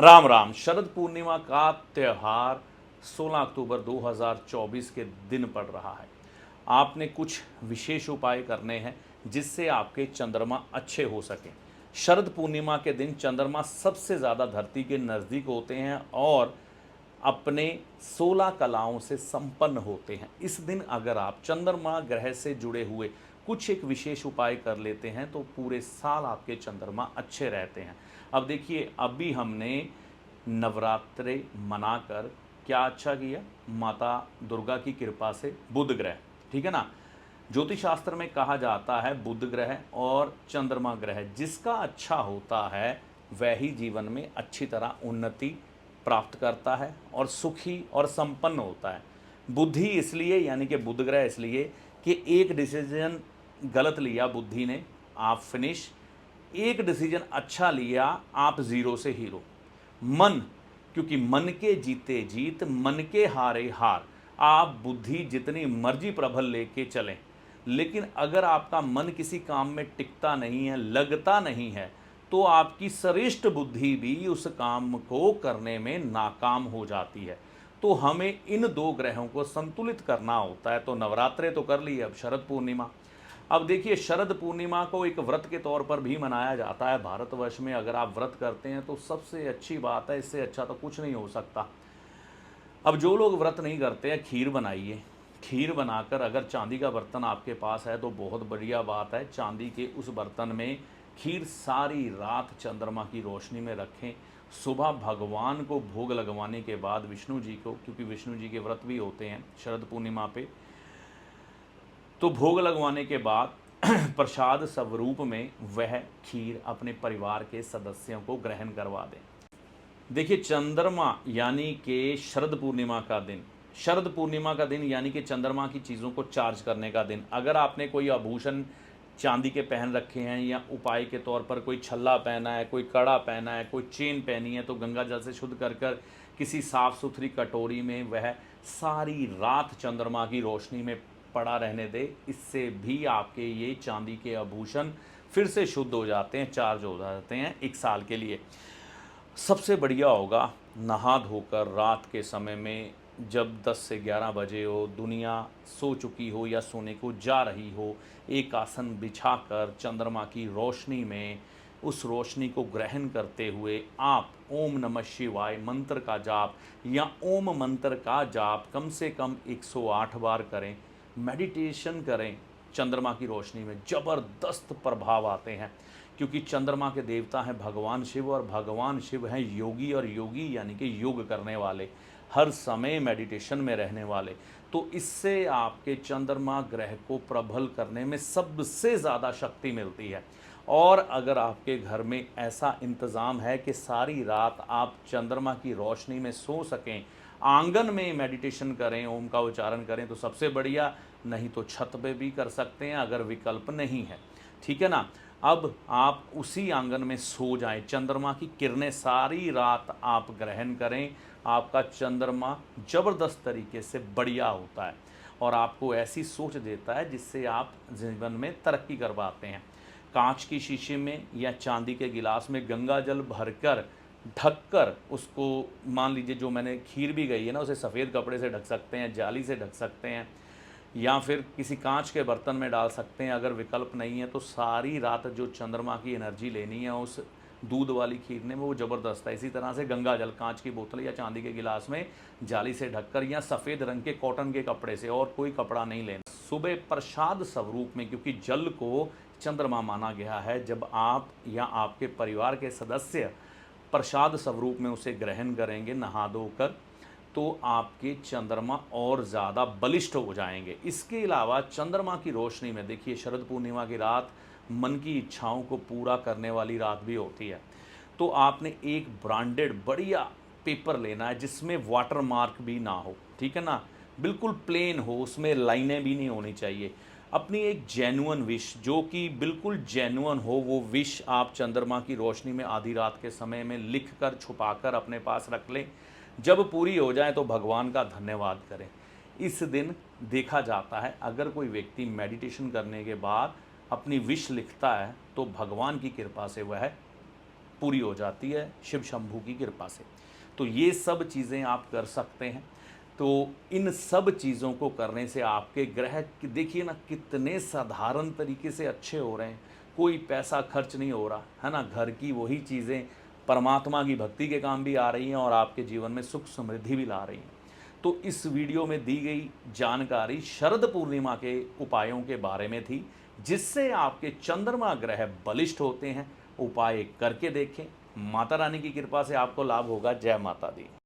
राम राम। शरद पूर्णिमा का त्यौहार 16 अक्टूबर 2024 के दिन पड़ रहा है। आपने कुछ विशेष उपाय करने हैं जिससे आपके चंद्रमा अच्छे हो सकें। शरद पूर्णिमा के दिन चंद्रमा सबसे ज़्यादा धरती के नज़दीक होते हैं और अपने 16 कलाओं से संपन्न होते हैं। इस दिन अगर आप चंद्रमा ग्रह से जुड़े हुए कुछ एक विशेष उपाय कर लेते हैं तो पूरे साल आपके चंद्रमा अच्छे रहते हैं। अब देखिए, अभी हमने नवरात्रे मनाकर क्या अच्छा किया, माता दुर्गा की कृपा से बुध ग्रह, ठीक है ना। ज्योतिष शास्त्र में कहा जाता है बुध ग्रह और चंद्रमा ग्रह जिसका अच्छा होता है वह ही जीवन में अच्छी तरह उन्नति प्राप्त करता है और सुखी और संपन्न होता है। बुद्धि इसलिए, यानी कि बुध ग्रह इसलिए कि एक डिसीजन गलत लिया बुद्धि ने, आप फिनिश। एक डिसीजन अच्छा लिया, आप जीरो से हीरो। मन, क्योंकि मन के जीते जीत, मन के हारे हार। आप बुद्धि जितनी मर्जी प्रबल लेके चलें, लेकिन अगर आपका मन किसी काम में टिकता नहीं है, लगता नहीं है, तो आपकी श्रेष्ठ बुद्धि भी उस काम को करने में नाकाम हो जाती है। तो हमें इन दो ग्रहों को संतुलित करना होता है। तो नवरात्रे तो कर लिए, अब शरद पूर्णिमा। अब देखिए, शरद पूर्णिमा को एक व्रत के तौर पर भी मनाया जाता है भारतवर्ष में। अगर आप व्रत करते हैं तो सबसे अच्छी बात है, इससे अच्छा तो कुछ नहीं हो सकता। अब जो लोग व्रत नहीं करते हैं, खीर बनाइए। खीर बनाकर अगर चांदी का बर्तन आपके पास है तो बहुत बढ़िया बात है। चांदी के उस बर्तन में खीर सारी रात चंद्रमा की रोशनी में रखें। सुबह भगवान को भोग लगवाने के बाद विष्णु जी को, क्योंकि विष्णु जी के व्रत भी होते हैं शरद पूर्णिमा पे, तो भोग लगवाने के बाद प्रसाद स्वरूप में वह खीर अपने परिवार के सदस्यों को ग्रहण करवा दें। देखिए, चंद्रमा यानी कि शरद पूर्णिमा का दिन, शरद पूर्णिमा का दिन यानी कि चंद्रमा की चीज़ों को चार्ज करने का दिन। अगर आपने कोई आभूषण चांदी के पहन रखे हैं या उपाय के तौर पर कोई छल्ला पहना है, कोई कड़ा पहना है, कोई चेन पहनी है, तो गंगा जल से शुद्ध कर कर किसी साफ़ सुथरी कटोरी में वह सारी रात चंद्रमा की रोशनी में पड़ा रहने दे। इससे भी आपके ये चांदी के आभूषण फिर से शुद्ध हो जाते हैं, चार्ज हो जाते हैं एक साल के लिए। सबसे बढ़िया होगा नहा धोकर रात के समय में, जब 10 से 11 बजे हो, दुनिया सो चुकी हो या सोने को जा रही हो, एक आसन बिछाकर चंद्रमा की रोशनी में उस रोशनी को ग्रहण करते हुए आप ओम नमः शिवाय मंत्र का जाप या ओम मंत्र का जाप कम से कम 108 बार करें। मेडिटेशन करें। चंद्रमा की रोशनी में ज़बरदस्त प्रभाव आते हैं, क्योंकि चंद्रमा के देवता हैं भगवान शिव और भगवान शिव हैं योगी, और योगी यानी कि योग करने वाले, हर समय मेडिटेशन में रहने वाले। तो इससे आपके चंद्रमा ग्रह को प्रबल करने में सबसे ज़्यादा शक्ति मिलती है। और अगर आपके घर में ऐसा इंतज़ाम है कि सारी रात आप चंद्रमा की रोशनी में सो सकें, आंगन में मेडिटेशन करें, ओम का उच्चारण करें, तो सबसे बढ़िया। नहीं तो छत पे भी कर सकते हैं अगर विकल्प नहीं है, ठीक है ना। अब आप उसी आंगन में सो जाएं, चंद्रमा की किरणें सारी रात आप ग्रहण करें। आपका चंद्रमा ज़बरदस्त तरीके से बढ़िया होता है और आपको ऐसी सोच देता है जिससे आप जीवन में तरक्की कर पाते हैं। कांच की शीशे में या चांदी के गिलास में गंगा जल भरकर ढककर उसको, मान लीजिए जो मैंने खीर भी गई है ना, उसे सफ़ेद कपड़े से ढक सकते हैं, जाली से ढक सकते हैं, या फिर किसी कांच के बर्तन में डाल सकते हैं। अगर विकल्प नहीं है तो सारी रात जो चंद्रमा की एनर्जी लेनी है उस दूध वाली खीर ने, वो ज़बरदस्त है। इसी तरह से गंगा जल कांच की बोतल या चांदी के गिलास में जाली से ढककर या सफ़ेद रंग के कॉटन के कपड़े से, और कोई कपड़ा नहीं लेना। सुबह प्रसाद स्वरूप में, क्योंकि जल को चंद्रमा माना गया है, जब आप या आपके परिवार के सदस्य प्रसाद स्वरूप में उसे ग्रहण करेंगे नहा धोकर, तो आपके चंद्रमा और ज़्यादा बलिष्ठ हो जाएंगे। इसके अलावा चंद्रमा की रोशनी में देखिए, शरद पूर्णिमा की रात मन की इच्छाओं को पूरा करने वाली रात भी होती है। तो आपने एक ब्रांडेड बढ़िया पेपर लेना है जिसमें वाटर मार्क भी ना हो, ठीक है ना, बिल्कुल प्लेन हो, उसमें लाइनें भी नहीं होनी चाहिए। अपनी एक जेन्युइन विश, जो कि बिल्कुल जेन्युइन हो, वो विश आप चंद्रमा की रोशनी में आधी रात के समय में लिख कर छुपाकर अपने पास रख लें। जब पूरी हो जाए तो भगवान का धन्यवाद करें। इस दिन देखा जाता है अगर कोई व्यक्ति मेडिटेशन करने के बाद अपनी विश लिखता है तो भगवान की कृपा से वह पूरी हो जाती है शिव शंभू की कृपा से। तो ये सब चीज़ें आप कर सकते हैं। तो इन सब चीज़ों को करने से आपके ग्रह देखिए ना कितने साधारण तरीके से अच्छे हो रहे हैं, कोई पैसा खर्च नहीं हो रहा है ना, घर की वही चीज़ें परमात्मा की भक्ति के काम भी आ रही हैं और आपके जीवन में सुख समृद्धि भी ला रही हैं। तो इस वीडियो में दी गई जानकारी शरद पूर्णिमा के उपायों के बारे में थी, जिससे आपके चंद्रमा ग्रह बलिष्ठ होते हैं। उपाय करके देखें, माता रानी की कृपा से आपको लाभ होगा। जय माता दी।